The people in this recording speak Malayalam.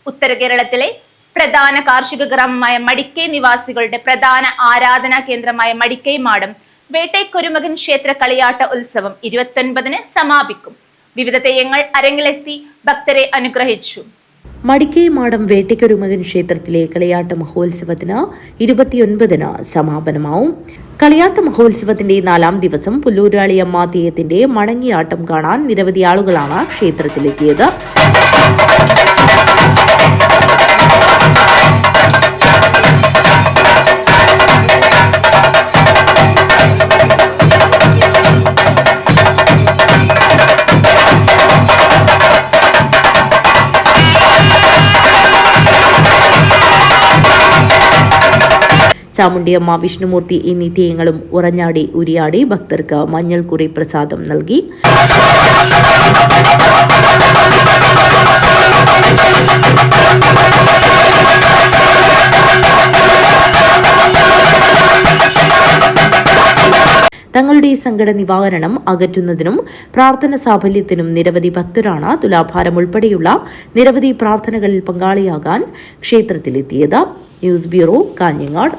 ഉത്തര കേരളത്തിലെ പ്രധാന കാർഷിക ഗ്രാമമായ മടിക്കൈ നിവാസികളുടെ പ്രധാന ആരാധനാ കേന്ദ്രമായ മടിക്കൈ മാടം വേട്ടൈക്കൊരുമകൻ ക്ഷേത്ര കളിയാട്ട ഉത്സവം 29-ന് സമാപിക്കും. വിവിധ തെയ്യങ്ങൾ അരങ്ങിലെത്തി ഭക്തരെ അനുഗ്രഹിച്ചു. മടിക്കൈ മാടം വേട്ടയ്ക്കൊരുമകൻ ക്ഷേത്രത്തിലെ കളിയാട്ട മഹോത്സവത്തിന് 29-ന് സമാപനമാവും. കളിയാട്ട മഹോത്സവത്തിന്റെ 4ാം ദിവസം പുല്ലൂരാളിയമ്മ തെയ്യത്തിന്റെ മടങ്ങിയാട്ടം കാണാൻ നിരവധി ആളുകളാണ് ക്ഷേത്രത്തിലെത്തിയത്. ചാമുണ്ടിയമ്മ, വിഷ്ണുമൂർത്തി എന്നീ തെയ്യങ്ങളും ഉറഞ്ഞാടി ഉരിയാടി ഭക്തർക്ക് മഞ്ഞൾക്കുറി പ്രസാദം നൽകി. തങ്ങളുടെ സങ്കട നിവാരണം അകറ്റുന്നതിനും പ്രാർത്ഥന സാഫല്യത്തിനും നിരവധി ഭക്തരാണ് തുലാഭാരം ഉൾപ്പെടെയുള്ള നിരവധി പ്രാർത്ഥനകളിൽ പങ്കാളിയാകാൻ ക്ഷേത്രത്തിലെത്തിയത്. News bureau, Kanhangad.